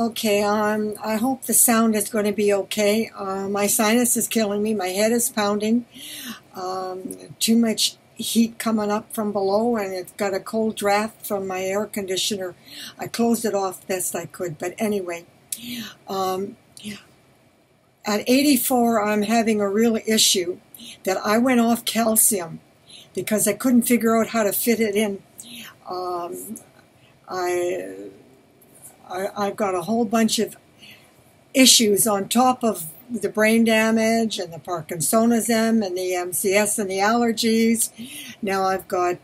Okay, I hope the sound is going to be okay. My sinus is killing me. My head is pounding. Too much heat coming up from below, and it's got a cold draft from my air conditioner. I closed it off best I could, but anyway. At 84, I'm having a real issue that I went off calcium because I couldn't figure out how to fit it in. I've got a whole bunch of issues on top of the brain damage and the Parkinsonism and the MCS and the allergies. Now I've got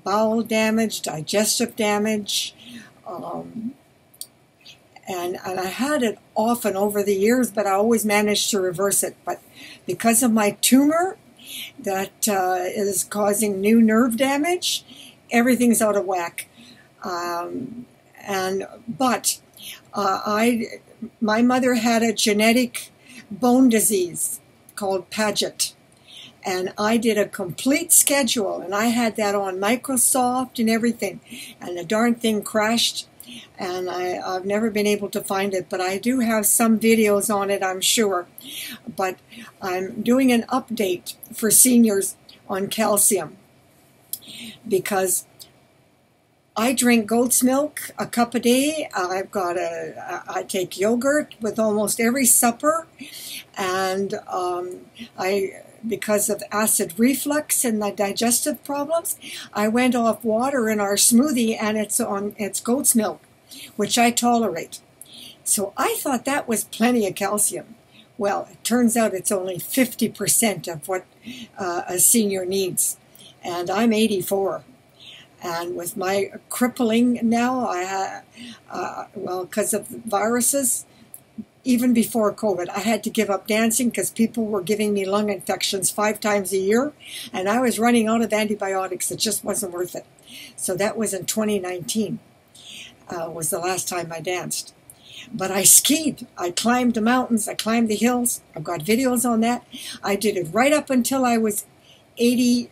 bowel damage, digestive damage, and I had it often over the years, but I always managed to reverse it. But because of my tumor that is causing new nerve damage, everything's out of whack. My mother had a genetic bone disease called Paget, and I did a complete schedule, and I had that on Microsoft and everything, and the darn thing crashed, and I've never been able to find it, but I do have some videos on it, I'm sure. But I'm doing an update for seniors on calcium because I drink goat's milk a cup a day. I take yogurt with almost every supper, and because of acid reflux and the digestive problems, I went off water in our smoothie, and it's goat's milk, which I tolerate. So I thought that was plenty of calcium. Well, it turns out it's only 50% of what a senior needs, and I'm 84. And with my crippling now, because of viruses, even before COVID, I had to give up dancing because people were giving me lung infections 5 times a year, and I was running out of antibiotics. It just wasn't worth it. So that was in 2019, was the last time I danced. But I skied. I climbed the mountains. I climbed the hills. I've got videos on that. I did it right up until I was 81.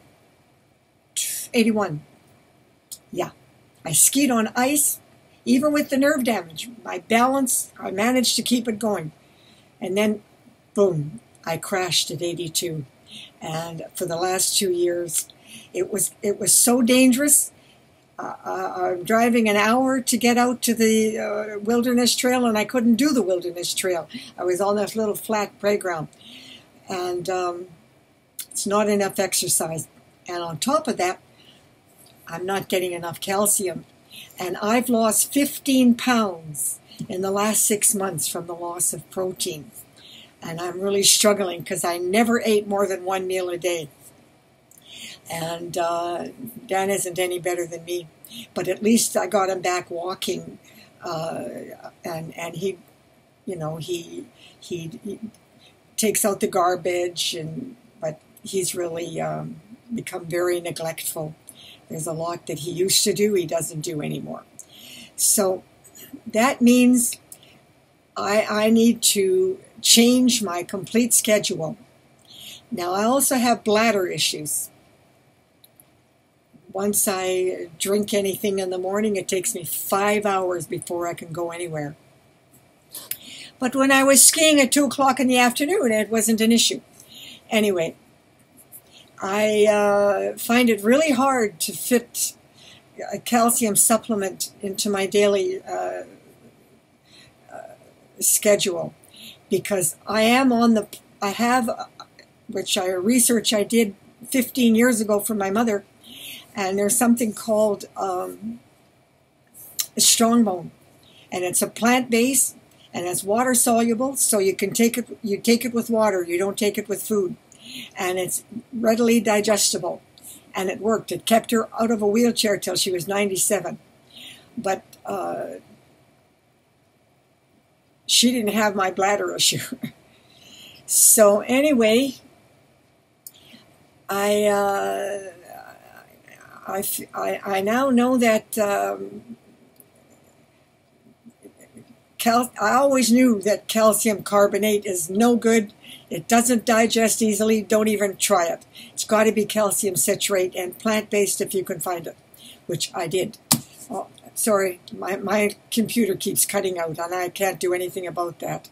Yeah, I skied on ice, even with the nerve damage. My balance, I managed to keep it going. And then, boom, I crashed at 82. And for the last 2 years, it was so dangerous. I'm driving an hour to get out to the wilderness trail, and I couldn't do the wilderness trail. I was on this little flat playground. And it's not enough exercise. And on top of that, I'm not getting enough calcium. And I've lost 15 pounds in the last 6 months from the loss of protein. And I'm really struggling because I never ate more than 1 meal a day. And Dan isn't any better than me. But at least I got him back walking. And he takes out the garbage. But he's really become very neglectful. There's a lot that he used to do, he doesn't do anymore. So that means I need to change my complete schedule. Now, I also have bladder issues. Once I drink anything in the morning, it takes me 5 hours before I can go anywhere. But when I was skiing at 2 o'clock in the afternoon, it wasn't an issue. Anyway, I find it really hard to fit a calcium supplement into my daily schedule because research I did 15 years ago for my mother, and there's something called Strongbone, and it's a plant base and it's water soluble, so you can take it with water, you don't take it with food. And it's readily digestible. And it worked. It kept her out of a wheelchair till she was 97. But she didn't have my bladder issue. So anyway, I now know that I always knew that calcium carbonate is no good. It doesn't digest easily. Don't even try it. It's got to be calcium citrate and plant-based if you can find it, which I did. sorry, my computer keeps cutting out, and I can't do anything about that.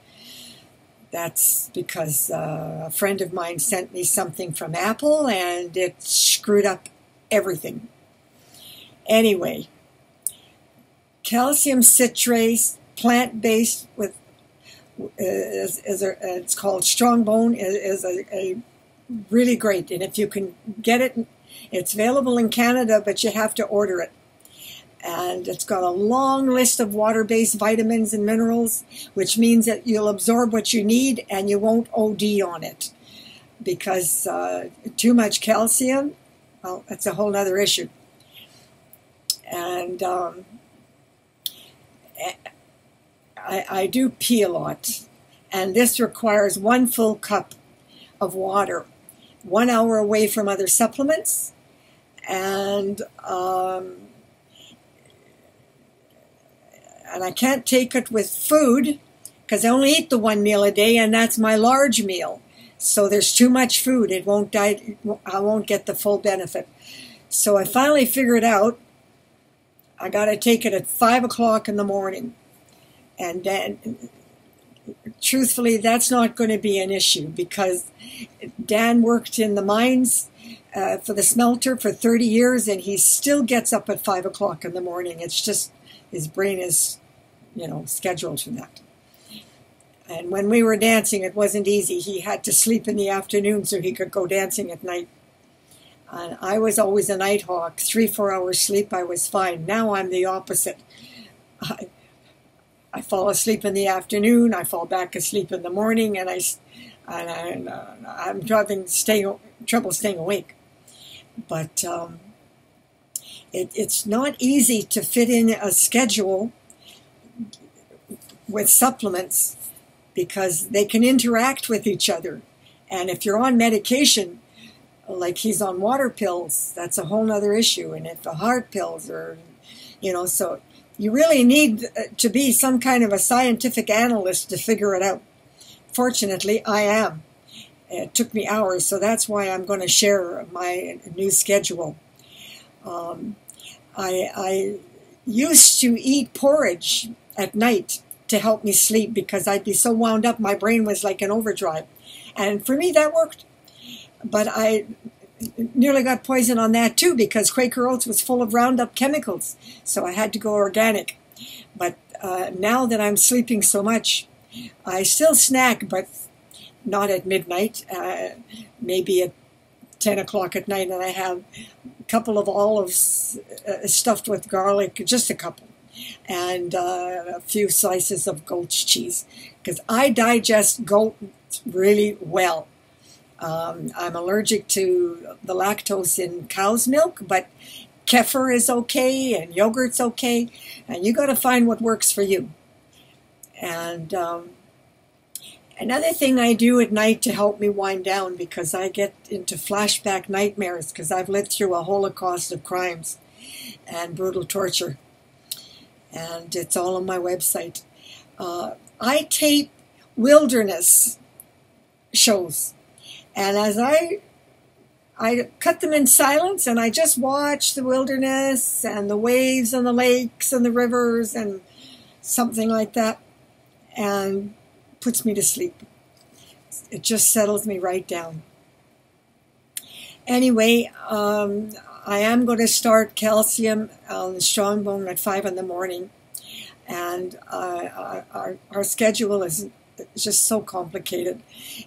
That's because a friend of mine sent me something from Apple, and it screwed up everything. Anyway, calcium citrate, plant-based, with it's called Strong Bone, is a really great. And if you can get it, it's available in Canada, but you have to order it. And it's got a long list of water-based vitamins and minerals, which means that you'll absorb what you need and you won't OD on it. Because too much calcium, well, that's a whole other issue. And I do pee a lot. And this requires 1 full cup of water, 1 hour away from other supplements. And I can't take it with food because I only eat the 1 meal a day, and that's my large meal. So there's too much food. It won't I won't get the full benefit. So I finally figured out I got to take it at 5 o'clock in the morning. And then, truthfully, that's not going to be an issue because Dan worked in the mines for the smelter for 30 years, and he still gets up at 5 o'clock in the morning. It's just his brain is, scheduled for that. And when we were dancing, it wasn't easy. He had to sleep in the afternoon so he could go dancing at night. And I was always a night hawk. 3-4 hours sleep, I was fine. Now I'm the opposite. I fall asleep in the afternoon. I fall back asleep in the morning, and I'm having trouble staying awake. But it's not easy to fit in a schedule with supplements because they can interact with each other. And if you're on medication, like he's on water pills, that's a whole other issue. And if the heart pills are, so you really need to be some kind of a scientific analyst to figure it out. Fortunately, I am. It took me hours, so that's why I'm going to share my new schedule. I used to eat porridge at night to help me sleep because I'd be so wound up, my brain was like in overdrive. And for me, that worked. But I nearly got poisoned on that too because Quaker Oats was full of Roundup chemicals, so I had to go organic. But now that I'm sleeping so much, I still snack, but not at midnight, maybe at 10 o'clock at night, and I have a couple of olives stuffed with garlic, just a couple, and a few slices of goat's cheese, because I digest goat really well. I'm allergic to the lactose in cow's milk, but kefir is okay, and yogurt's okay, and you got to find what works for you. And another thing I do at night to help me wind down, because I get into flashback nightmares because I've lived through a holocaust of crimes and brutal torture. And it's all on my website. I tape wilderness shows. And as I cut them in silence, and I just watch the wilderness and the waves and the lakes and the rivers and something like that, and puts me to sleep. It just settles me right down. Anyway, I am going to start calcium on the Strong Bone at 5 in the morning, and our schedule is just so complicated.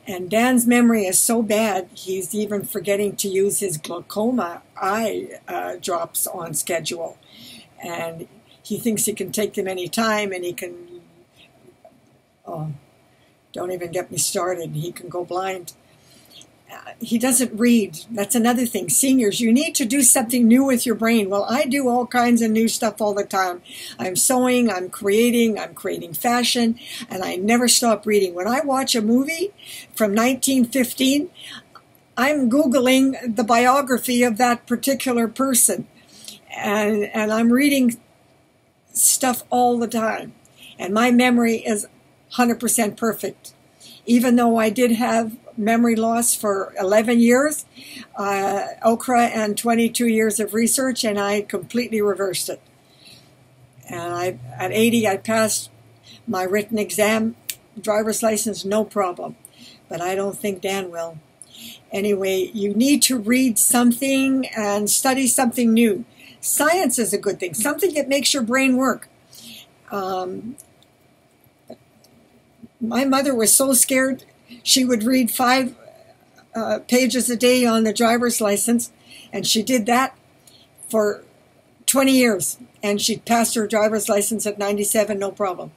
And Dan's memory is so bad, he's even forgetting to use his glaucoma eye drops on schedule. And he thinks he can take them any time, and he can, don't even get me started, he can go blind. He doesn't read. That's another thing. Seniors, you need to do something new with your brain. Well, I do all kinds of new stuff all the time. I'm sewing, I'm creating fashion, and I never stop reading. When I watch a movie from 1915, I'm Googling the biography of that particular person. And I'm reading stuff all the time. And my memory is 100% perfect. Even though I did have memory loss for 11 years, okra and 22 years of research, and I completely reversed it. And at 80, I passed my written exam, driver's license, no problem. But I don't think Dan will. Anyway, you need to read something and study something new. Science is a good thing, something that makes your brain work. My mother was so scared she would read 5 pages a day on the driver's license, and she did that for 20 years, and she passed her driver's license at 97, no problem.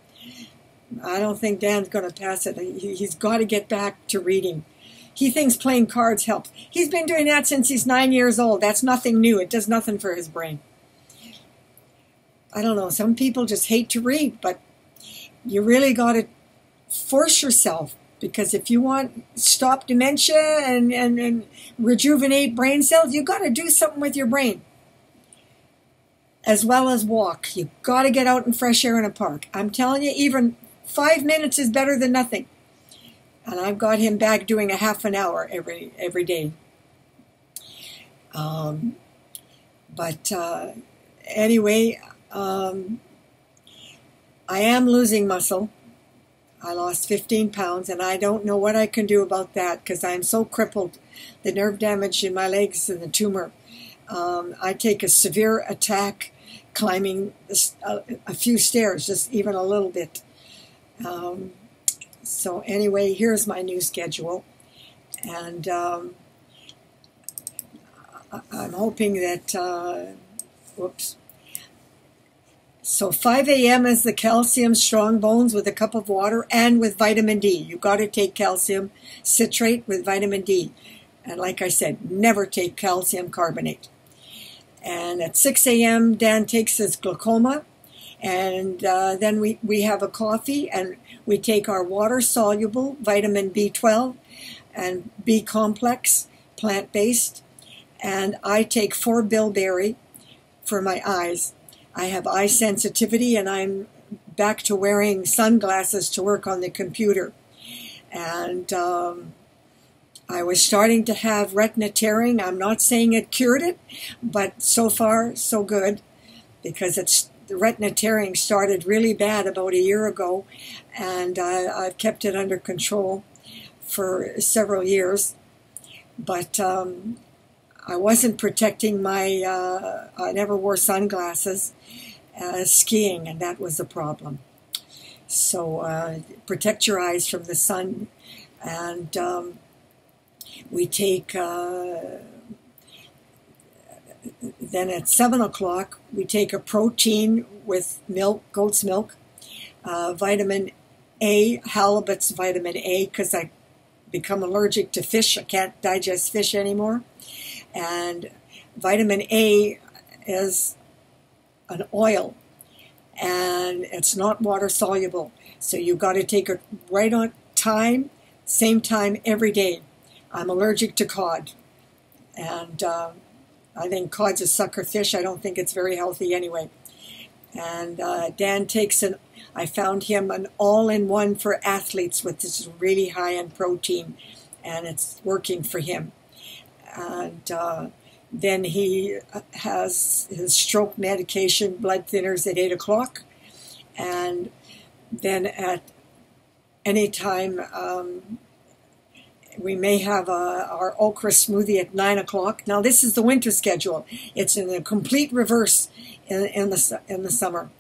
I don't think Dan's going to pass it. He's got to get back to reading. He thinks playing cards helps. He's been doing that since he's 9 years old. That's nothing new. It does nothing for his brain. I don't know. Some people just hate to read, but you really got to force yourself, because if you want to stop dementia and rejuvenate brain cells, you got to do something with your brain, as well as walk. You got to get out in fresh air in a park. I'm telling you, even 5 minutes is better than nothing. And I've got him back doing a half an hour every day. Anyway, I am losing muscle. I lost 15 pounds, and I don't know what I can do about that because I'm so crippled. The nerve damage in my legs and the tumor. I take a severe attack climbing a few stairs, just even a little bit. So anyway, here's my new schedule. And I'm hoping that, So 5 a.m. is the calcium strong bones with a cup of water and with vitamin D. You've got to take calcium citrate with vitamin D. And like I said, never take calcium carbonate. And at 6 a.m., Dan takes his glaucoma. And then we have a coffee, and we take our water-soluble vitamin B12 and B-complex, plant-based. And I take 4 bilberry for my eyes. I have eye sensitivity, and I'm back to wearing sunglasses to work on the computer. And I was starting to have retina tearing. I'm not saying it cured it, but so far, so good, because the retina tearing started really bad about a year ago, and I've kept it under control for several years. But I wasn't protecting I never wore sunglasses skiing, and that was the problem. So protect your eyes from the sun. And we take, then at 7 o'clock, we take a protein with milk, goat's milk, vitamin A, halibut's vitamin A, because I become allergic to fish. I can't digest fish anymore. And vitamin A is an oil, and it's not water soluble. So you've got to take it right on time, same time every day. I'm allergic to cod, and I think cod's a sucker fish. I don't think it's very healthy anyway. And Dan takes I found him an all-in-one for athletes with this really high in protein, and it's working for him. And then he has his stroke medication, blood thinners at 8 o'clock. And then at any time, we may have our okra smoothie at 9 o'clock. Now, this is the winter schedule. It's in the complete reverse in the summer.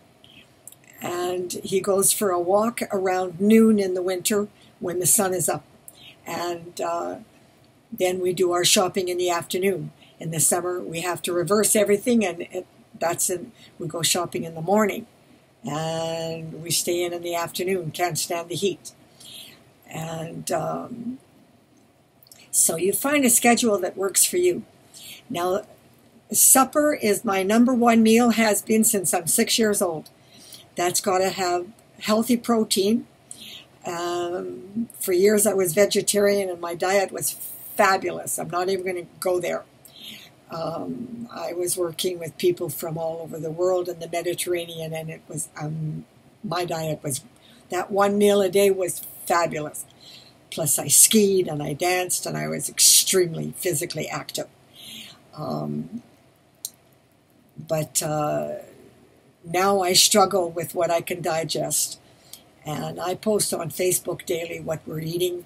And he goes for a walk around noon in the winter when the sun is up. And then we do our shopping in the afternoon. In the summer, we have to reverse everything, and we go shopping in the morning. And we stay in the afternoon, can't stand the heat. And so you find a schedule that works for you. Now, supper is my #1 meal, has been since I'm 6 years old. That's got to have healthy protein. For years I was vegetarian, and my diet was fabulous. I'm not even going to go there. I was working with people from all over the world in the Mediterranean, and it was my diet was, that 1 meal a day was fabulous. Plus I skied and I danced, and I was extremely physically active. But now I struggle with what I can digest. And I post on Facebook daily what we're eating.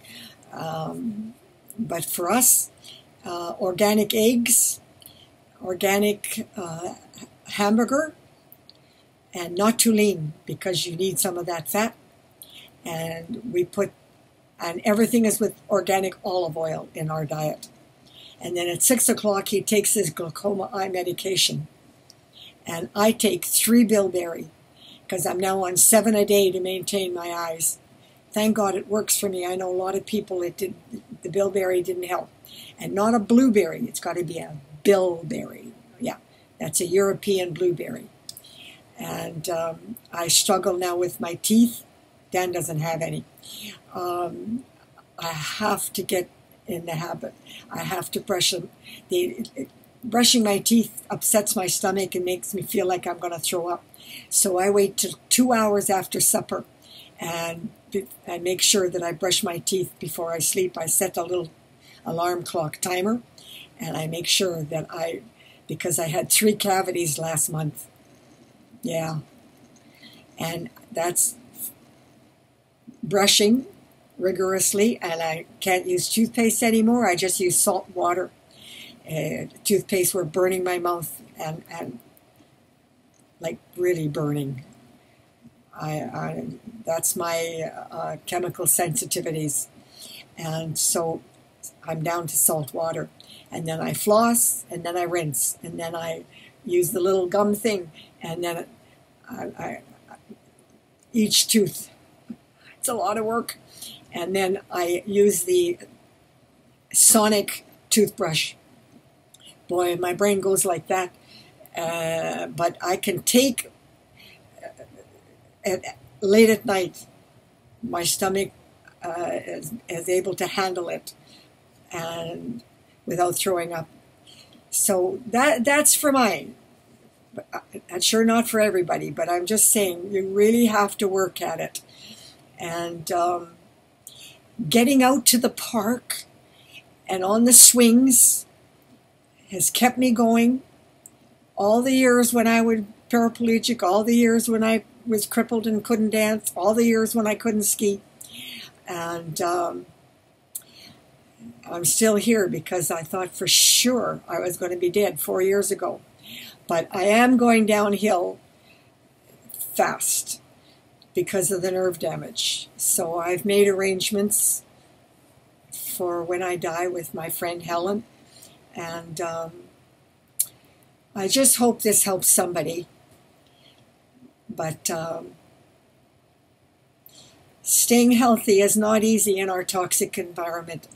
But for us, organic eggs, organic hamburger, and not too lean because you need some of that fat. And everything is with organic olive oil in our diet. And then at 6 o'clock, he takes his glaucoma eye medication. And I take 3 bilberry because I'm now on 7 a day to maintain my eyes. Thank God it works for me. I know a lot of people the bilberry didn't help. And not a blueberry. It's got to be a bilberry. Yeah, that's a European blueberry. And I struggle now with my teeth. Dan doesn't have any. I have to get in the habit. I have to brush them. Brushing my teeth upsets my stomach and makes me feel like I'm going to throw up. So I wait till 2 hours after supper and make sure that I brush my teeth before I sleep. I set a little alarm clock timer, and I make sure that because I had 3 cavities last month. Yeah. And that's brushing rigorously, and I can't use toothpaste anymore. I just use salt water. Toothpaste were burning my mouth and like really burning. That's my chemical sensitivities, and so I'm down to salt water. And then I floss, and then I rinse, and then I use the little gum thing, and then each tooth. It's a lot of work. And then I use the sonic toothbrush. Boy, my brain goes like that. But I can take, late at night, my stomach is able to handle it and without throwing up. So that's for mine. That's sure not for everybody, but I'm just saying you really have to work at it. And getting out to the park and on the swings has kept me going. All the years when I was paraplegic, all the years when I was crippled and couldn't dance, all the years when I couldn't ski. And I'm still here because I thought for sure I was going to be dead 4 years ago. But I am going downhill fast because of the nerve damage. So I've made arrangements for when I die with my friend Helen. And I just hope this helps somebody. But staying healthy is not easy in our toxic environment.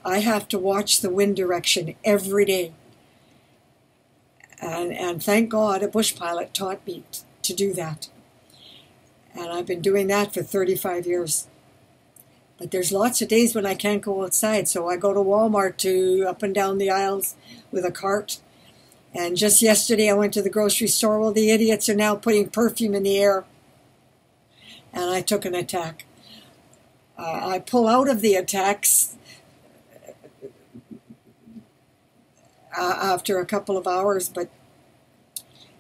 I have to watch the wind direction every day. And thank God a bush pilot taught me to do that. And I've been doing that for 35 years. But there's lots of days when I can't go outside, so I go to Walmart up and down the aisles with a cart. And just yesterday I went to the grocery store. Well, the idiots are now putting perfume in the air. And I took an attack. I pull out of the attacks after a couple of hours, but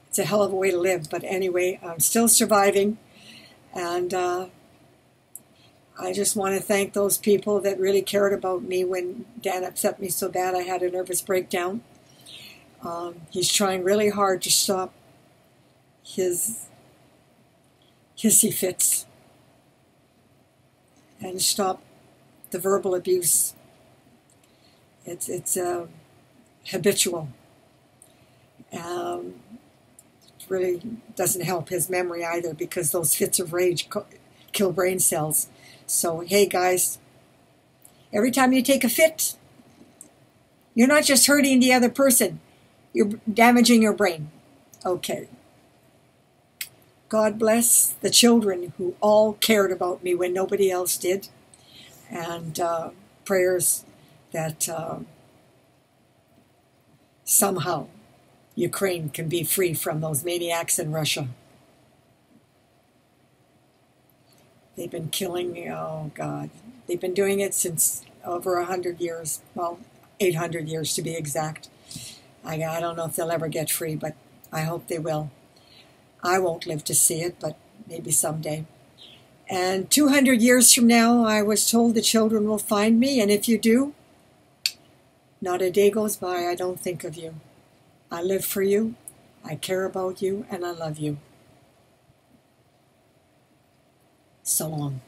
it's a hell of a way to live. But anyway, I'm still surviving. And I just want to thank those people that really cared about me when Dan upset me so bad I had a nervous breakdown. He's trying really hard to stop his hissy fits and stop the verbal abuse. It's habitual. It really doesn't help his memory either because those fits of rage kill brain cells. So, hey guys, every time you take a fit, you're not just hurting the other person, you're damaging your brain. Okay. God bless the children who all cared about me when nobody else did. And prayers that somehow Ukraine can be free from those maniacs in Russia. They've been killing, oh God, they've been doing it since over 100 years, well, 800 years to be exact. I don't know if they'll ever get free, but I hope they will. I won't live to see it, but maybe someday. And 200 years from now, I was told the children will find me, and if you do, not a day goes by I don't think of you. I live for you, I care about you, and I love you. So long.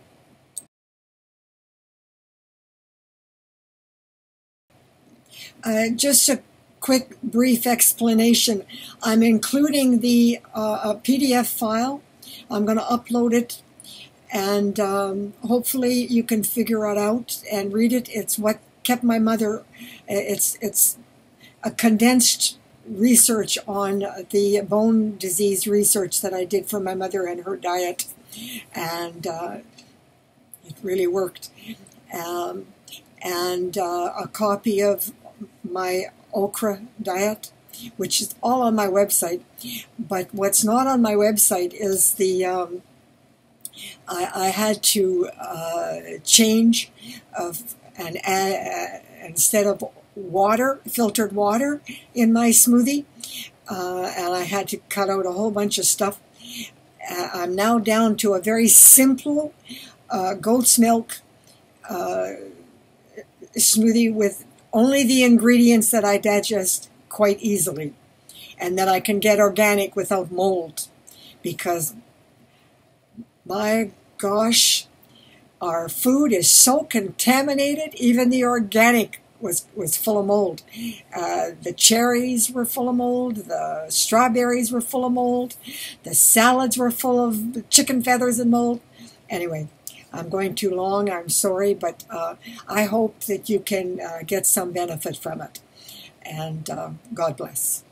Just a quick, brief explanation. I'm including the a PDF file. I'm going to upload it, and hopefully you can figure it out and read it. It's what kept my mother. It's a condensed research on the bone disease research that I did for my mother and her diet, and it really worked. And a copy of my okra diet, which is all on my website. But what's not on my website is the I had to change and add, instead of water, filtered water in my smoothie, and I had to cut out a whole bunch of stuff. I'm now down to a very simple goat's milk smoothie with only the ingredients that I digest quite easily and that I can get organic without mold, because my gosh, our food is so contaminated. Even the organic was full of mold. The cherries were full of mold. The strawberries were full of mold. The salads were full of chicken feathers and mold. Anyway, I'm going too long. I'm sorry, but I hope that you can get some benefit from it. And God bless.